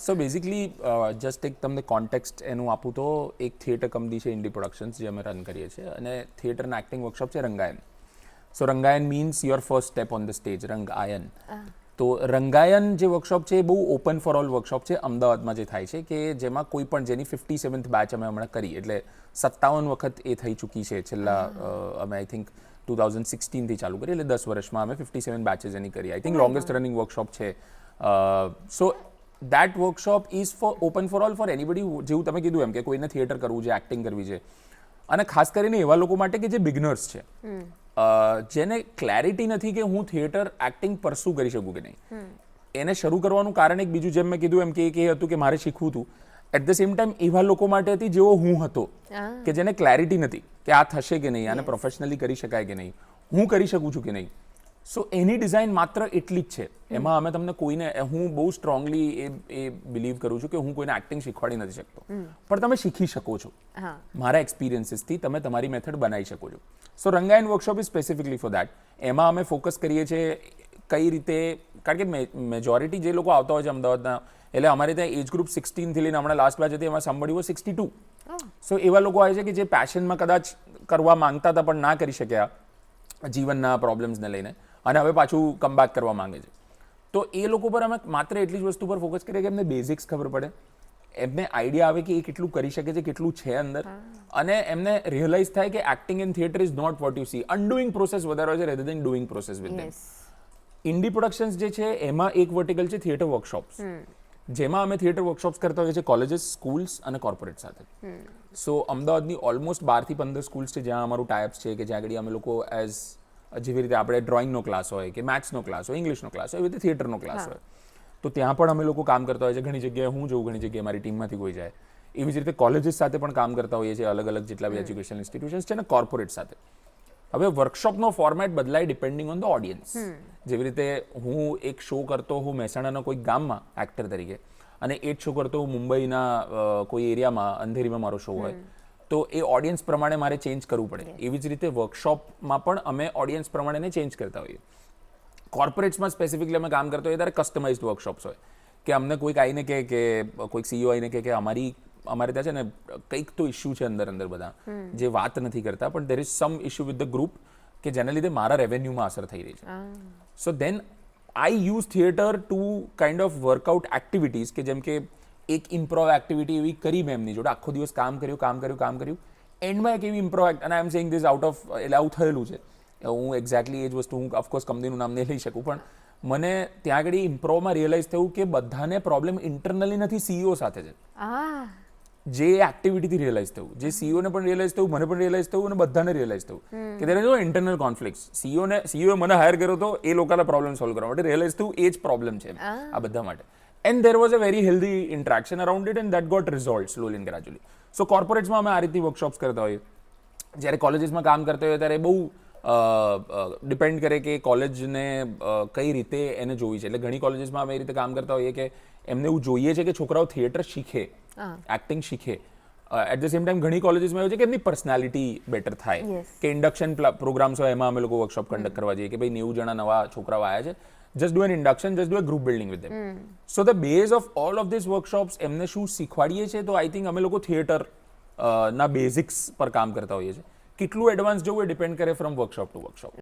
So basically just એક તમને context એનું આપું તો એક થિયેટર કંપની છે ઇન્ડી પ્રોડક્શન્સ જે અમે રન કરીએ છીએ અને થિયેટરના એક્ટિંગ વર્કશોપ છે Rangayan. So Rangayan means your first step on the stage, Rangayan. તો રંગાયન જે વર્કશોપ છે એ બહુ ઓપન ફોર ઓલ વર્કશોપ છે અમદાવાદમાં જે થાય છે કે જેમાં કોઈ પણ જેની 57th બેચ અમે હમણાં કરી એટલે 57 વખત એ થઈ ચૂકી છે છેલ્લા અમે આઈ થિંક 2016થી ચાલુ કરી એટલે 10 વર્ષમાં અમે 57 બેચેસ એની કરી. I think longest running workshop છે. So that workshop is for open for all for anybody, જેવું તમે કીધું એમ કે કોઈને થિયેટર કરવું છે, એક્ટિંગ કરવી છે, અને ખાસ કરીને એવા લોકો માટે કે જે બિગનર્સ છે, જેને ક્લેરિટી નથી કે હું થિયેટર એક્ટિંગ પરસ્યુ કરી શકું કે નહીં. એને શરૂ કરવાનું કારણ એક બીજું, જેમ મેં કીધું એમ કે એ હતું કે મારે શીખવું હતું. એટ ધ સેમ ટાઈમ એવા લોકો માટે હતી જેવો હું હતો કે જેને ક્લેરિટી નથી કે આ થશે કે નહીં, આને પ્રોફેશનલી કરી શકાય કે નહીં, હું કરી શકું છું કે નહીં. સો એની ડિઝાઇન માત્ર એટલી જ છે. એમાં અમે તમને કોઈને, હું બહુ સ્ટ્રોંગલી એ બિલીવ કરું છું કે હું કોઈને એક્ટિંગ શીખવાડી નથી શકતો, પણ તમે શીખી શકો છો. મારા એક્સપિરિયન્સીસથી તમે તમારી મેથડ બનાવી શકો છો. So Rangayan workshop is specifically for that. એમાં અમે ફોકસ કરીએ છીએ કઈ રીતે, કારણ કે મેજોરિટી જે લોકો આવતા હોય છે અમદાવાદના, એટલે અમારે ત્યાં એજ ગ્રુપ 16 થી લઈને હમણાં લાસ્ટ બેચ હતી એમાં સાંભળ્યું 62. સો એવા લોકો આવે છે કે જે પેશનમાં કદાચ કરવા માંગતા હતા પણ ના કરી શક્યા જીવનના પ્રોબ્લેમ્સને લઈને, અને હવે પાછું કમબેક કરવા માંગે છે. તો એ લોકો પર અમે માત્ર એટલી જ વસ્તુ પર ફોકસ કરીએ કે એમને બેઝિક્સ ખબર પડે, એમને આઈડિયા આવે કે એ કેટલું કરી શકે છે, કેટલું છે અંદર, અને એમને રિયલાઇઝ થાય કે acting in theatre is not what you see. Undoing process વધારે હોય છે rather than doing process with them. Indie productions જે છે એમાં એક વર્ટિકલ છે થિયેટર વર્કશોપ્સ, જેમાં અમે થિયેટર વર્કશોપ્સ કરતા હોઈએ છીએ કોલેજીસ, સ્કૂલ્સ અને કોર્પોરેટ સાથે. સો અમદાવાદની ઓલમોસ્ટ 12 થી 15 સ્કૂલ્સ છે જ્યાં અમારું ટાઈપ્સ છે, કે જ્યાં આગળ અમે લોકો એઝ જેવી રીતે આપણે ડ્રોઈંગનો ક્લાસ હોય કે મેથ્સનો ક્લાસ હોય, ઇંગ્લિશનો ક્લાસ હોય, એવી રીતે થિયેટરનો ક્લાસ હોય, તો ત્યાં પણ અમે લોકો કામ કરતા હોઈએ છીએ. ઘણી જગ્યાએ હું જોઉં, ઘણી જગ્યાએ મારી ટીમમાંથી કોઈ જાય. એવી જ રીતે કોલેજીસ સાથે પણ કામ કરતા હોઈએ છીએ, અલગ અલગ જેટલા બી એજ્યુકેશન ઇન્સ્ટિટ્યુશન્સ છે ને કોર્પોરેટ સાથે. હવે વર્કશોપનો ફોર્મેટ બદલાય ડિપેન્ડિંગ ઓન ધ ઓડિયન્સ. જેવી રીતે હું એક શો કરતો હું મહેસાણાના કોઈ ગામમાં એક્ટર તરીકે, અને એ જ શો કરતો હું મુંબઈના કોઈ એરિયામાં, અંધેરીમાં મારો શો હોય, તો એ ઓડિયન્સ પ્રમાણે મારે ચેન્જ કરવું પડે. એવી જ રીતે વર્કશોપમાં પણ અમે ઓડિયન્સ પ્રમાણે ચેન્જ કરતા હોઈએ. કોર્પોરેટ્સમાં સ્પેસિફિકલી અમે કામ કરતા હોઈએ ત્યારે કસ્ટમાઇઝડ વર્કશોપ્સ હોય કે અમને કોઈક આવીને કહે કે કોઈક સીઈઓ આવીને કહે કે અમારે ત્યાં છે ને કંઈક તો ઇશ્યુ છે અંદર બધા જે વાત નથી કરતા, પણ there is some issue with the group કે જેના લીધે મારા રેવન્યુમાં અસર થઈ રહી છે. So then I use theatre to kind of workout activities, કે જેમ કે એક ઇમ્પ્રોવ એક્ટિવિટી એવી કરી મેં એમની જોડે, આખો દિવસ કામ કર્યું, એન્ડમાં એક એવી ઇમ્પ્રોવ, અને I am saying this out of, એટલે આવું થયેલું છે. હું એક્ઝેક્ટલી એ જ વસ્તુ, હું ઓફકોર્સ કંપનીનું નામ નહીં લઈ શકું, પણ મને ત્યાં આગળ ઇમ્પ્રોવમાં રિયલાઇઝ થયું કે બધાને પ્રોબ્લેમ ઇન્ટરનલી નથી, સીઈઓ સાથે છે. જે એક્ટિવિટીથી રિયલાઇઝ થયું, જે સીઈઓને પણ રિયલાઇઝ થયું, મને પણ રિયલાઇઝ થયું, અને બધાને રિયલાઇઝ થયું કે there is no internal conflicts. સીઈઓએ મને હાયર કર્યો તો એ લોકોના પ્રોબ્લેમ સોલ્વ કરવા માટે, રિયલાઇઝ થયું એ જ પ્રોબ્લેમ છે આ બધા માટે. And there was a very healthy interaction around it and that got resolved slowly and gradually. સો કોર્પોરેટ્સમાં અમે આ રીતની વર્કશોપ્સ કરતા હોઈએ. જ્યારે કોલેજીસમાં કામ કરતા હોઈએ ત્યારે બહુ ડિપેન્ડ કરે કે કોલેજને કઈ રીતે એને જોવી છે. એટલે ઘણી કોલેજીસમાં અમે એ રીતે કામ કરતા હોઈએ કે એમને એવું જોઈએ છે કે છોકરાઓ થિયેટર શીખે, એક્ટિંગ શીખે. એટ ધ સેમ ટાઈમ ઘણી કોલેજીસમાં એવું છે કે એમની પર્સનાલિટી બેટર થાય, કે ઇન્ડક્શન પ્રોગ્રામ્સ હોય એમાં અમે લોકો વર્કશોપ કન્ડક્ટ કરવા જઈએ કે ભાઈ 90 જણા નવા છોકરાઓ આવ્યા છે, just do an induction, just do a group building with them. So the base of all of these workshops એમને શું શીખવાડીએ છીએ, તો આઈ થિંક અમે લોકો થિયેટર ના બેઝિક્સ પર કામ કરતા હોઈએ છીએ. કેટલું એડવાન્સ જવું એ ડિપેન્ડ કરે ફ્રોમ વર્કશોપ ટુ વર્કશોપ.